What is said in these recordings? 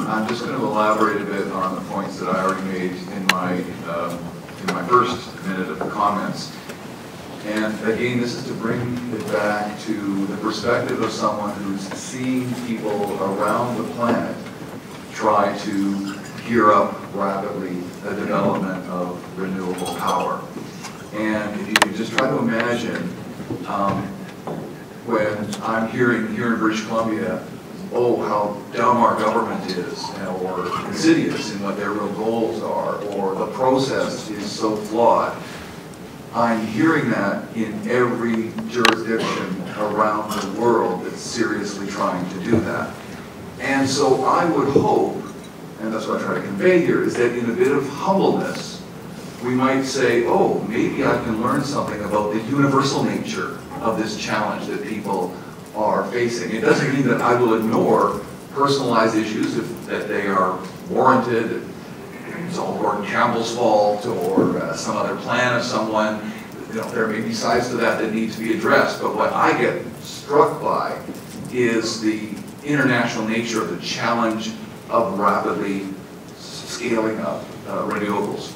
I'm just going to elaborate a bit on the points that I already made in my first minute of comments. And again, this is to bring it back to the perspective of someone who's seeing people around the planet try to gear up rapidly the development of renewable power. And if you could just try to imagine when I'm hearing here in British Columbia, oh, how dumb our government is, or insidious in what their real goals are, or the process is so flawed. I'm hearing that in every jurisdiction around the world that's seriously trying to do that. And so I would hope, and that's what I try to convey here, is that in a bit of humbleness, we might say, oh, maybe I can learn something about the universal nature of this challenge that people are facing. It doesn't mean that I will ignore personalized issues if that they are warranted. It's all Gordon Campbell's fault or some other plan of someone. You know, there may be sides to that that need to be addressed, but what I get struck by is the international nature of the challenge of rapidly scaling up renewables.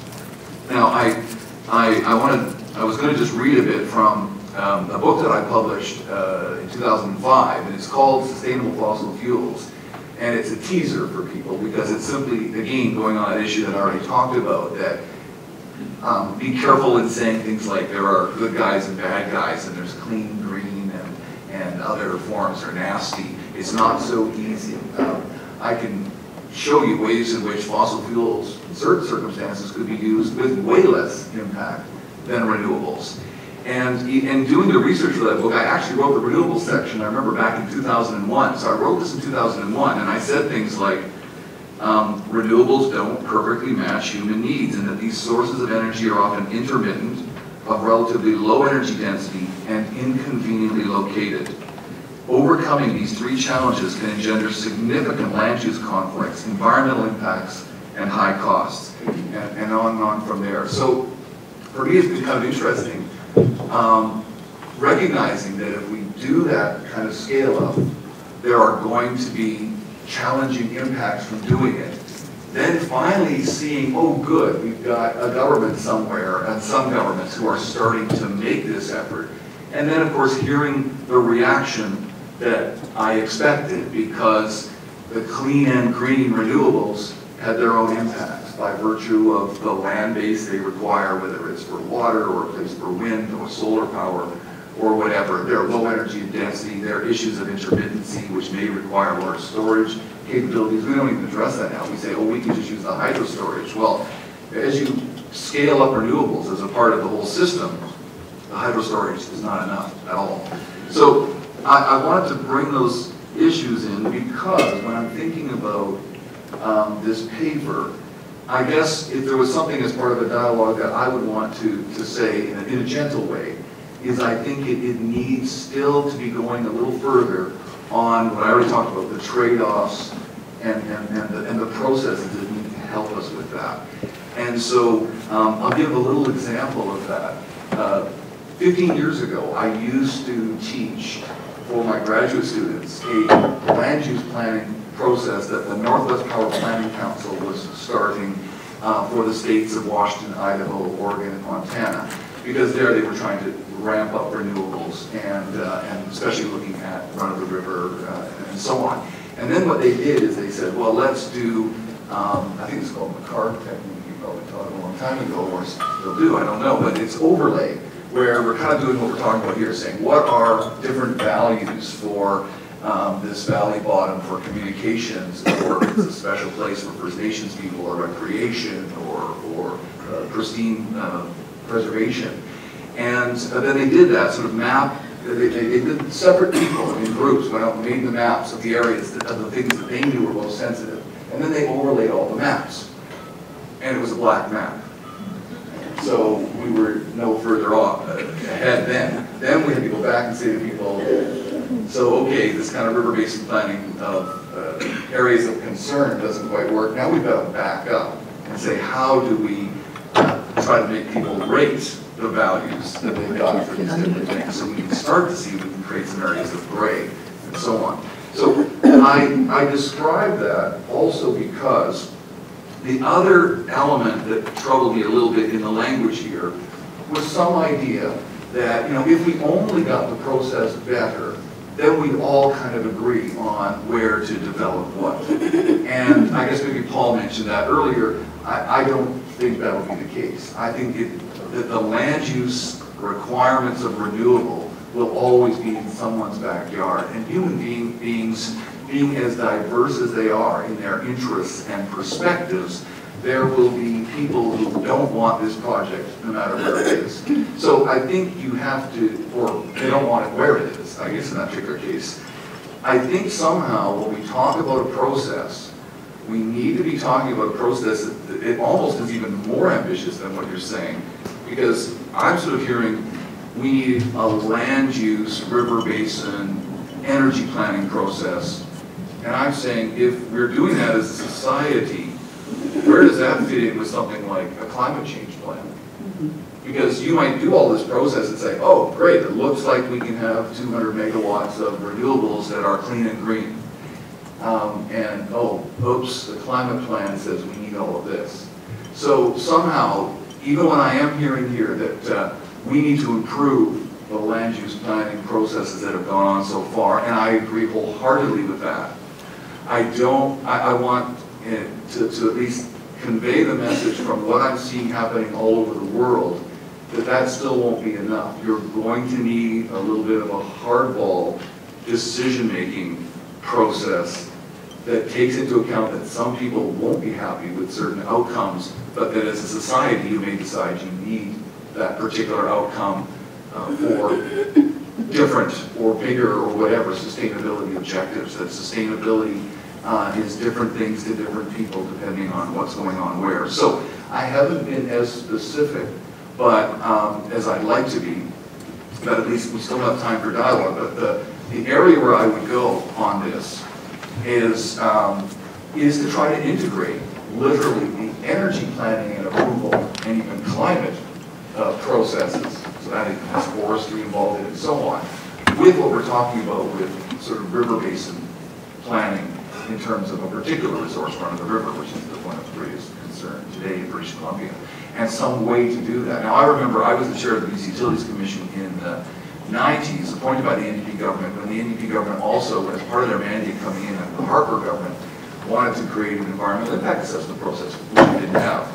Now, I was going to just read a bit from a book that I published in 2005, and it's called Sustainable Fossil Fuels. And it's a teaser for people because it's simply, again, going on an issue that I already talked about, that be careful in saying things like there are good guys and bad guys, and there's clean, green, and other forms are nasty. It's not so easy. I can show you ways in which fossil fuels, in certain circumstances, could be used with way less impact than renewables. And in doing the research for that book, I actually wrote the renewables section, I remember back in 2001. So I wrote this in 2001, and I said things like, renewables don't perfectly match human needs, and that these sources of energy are often intermittent, of relatively low energy density, and inconveniently located. Overcoming these three challenges can engender significant land use conflicts, environmental impacts, and high costs, and on from there. So for me, it's been kind of interesting recognizing that if we do that kind of scale up, there are going to be challenging impacts from doing it. Then finally seeing, oh good, we've got a government somewhere, and some governments who are starting to make this effort. And then of course hearing the reaction that I expected, because the clean and green renewables had their own impacts by virtue of the land base they require, whether it's for water or a place for wind or solar power or whatever. There are low energy density, there are issues of intermittency which may require large storage capabilities. We don't even address that now. We say, oh, we can just use the hydro storage. Well, as you scale up renewables as a part of the whole system, the hydro storage is not enough at all. So I wanted to bring those issues in because when I'm thinking about this paper, I guess if there was something as part of a dialogue that I would want to say in a gentle way, is I think it needs still to be going a little further on what I already talked about, the trade-offs and the processes that need to help us with that. And so I'll give a little example of that. 15 years ago, I used to teach for my graduate students a land use planning process that the Northwest Power Planning Council was starting for the states of Washington, Idaho, Oregon, and Montana, because there they were trying to ramp up renewables and especially looking at run-of-the-river and so on. And then what they did is they said, well, let's do, I think it's called IPPJaccard technique, you probably taught it a long time ago, or still do, I don't know, but it's overlay, where we're kind of doing what we're talking about here, saying what are different values for this valley bottom for communications, or it's a special place for First Nations people, or recreation, or pristine preservation. And then they did that sort of map. They did separate people in groups, went out and made the maps of the areas, of the things that they knew were most sensitive. And then they overlaid all the maps. And it was a black map. So we were no further off ahead then. Then we had to go back and say to people, so okay, this kind of river basin planning of areas of concern doesn't quite work. Now we've got to back up and say, how do we try to make people rate the values that they've got for these different things, so we can start to see we can create some areas of gray and so on. So I describe that also because the other element that troubled me a little bit in the language here was some idea that, you know, if we only got the process better, then we'd all kind of agree on where to develop what. And I guess maybe Paul mentioned that earlier. I don't think that will be the case. I think that the land use requirements of renewable will always be in someone's backyard. And human beings being as diverse as they are in their interests and perspectives, there will be people who don't want this project no matter where it is. So I think you have to, or they don't want it where it is, I guess in that particular case. I think somehow when we talk about a process, we need to be talking about a process that it almost is even more ambitious than what you're saying, because I'm sort of hearing we need a land use, river basin, energy planning process. And I'm saying if we're doing that as a society, where does that fit in with something like a climate change plan? Because you might do all this process and say, oh, great, it looks like we can have 200 megawatts of renewables that are clean and green. And, oh, oops, the climate plan says we need all of this. So somehow, even when I am hearing here that we need to improve the land use planning processes that have gone on so far, and I agree wholeheartedly with that, I want to at least convey the message from what I'm seeing happening all over the world, that still won't be enough. You're going to need a little bit of a hardball decision-making process that takes into account that some people won't be happy with certain outcomes, but that as a society you may decide you need that particular outcome for different or bigger or whatever sustainability objectives. That sustainability is different things to different people depending on what's going on where. So I haven't been as specific, but as I'd like to be, but at least we still have time for dialogue. But the area where I would go on this is to try to integrate literally the energy planning and approval and even climate processes, so that it has forestry involved in it and so on, with what we're talking about with sort of river basin planning in terms of a particular resource front of the river, which is the one of greatest concern today in British Columbia, and some way to do that. Now I remember I was the chair of the BC Utilities Commission in the 90s, appointed by the NDP government, when the NDP government also, as part of their mandate coming in, and the Harper government wanted to create an environmental impact assessment process, which we didn't have.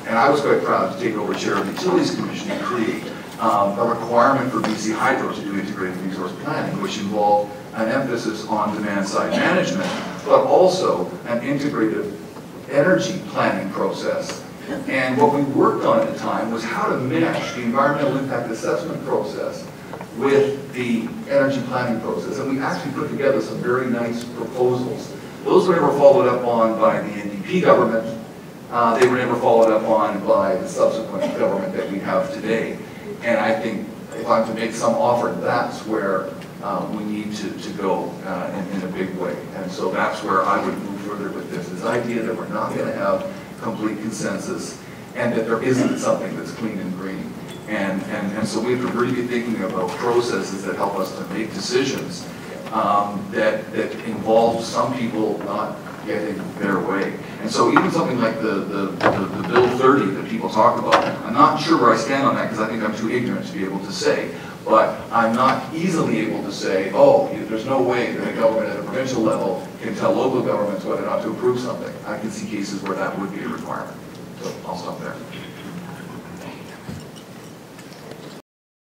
And I was quite proud to take over chair of the Utilities Commission and create a requirement for BC Hydro to do integrated resource planning, which involved an emphasis on demand-side management, but also an integrated energy planning process. And what we worked on at the time was how to mesh the environmental impact assessment process with the energy planning process. And we actually put together some very nice proposals. Those were never followed up on by the NDP government. They were never followed up on by the subsequent government that we have today. And I think if I'm to make some offer, that's where we need to go in a big way. And so that's where I would move further with this idea that we're not going to have complete consensus and that there isn't something that's clean and green. And so we have to really be thinking about processes that help us to make decisions that involve some people not getting their way. And so even something like the Bill 30 that people talk about, I'm not sure where I stand on that because I think I'm too ignorant to be able to say. But I'm not easily able to say, oh, there's no way that a government at a provincial level can tell local governments whether or not to approve something. I can see cases where that would be a requirement. So I'll stop there.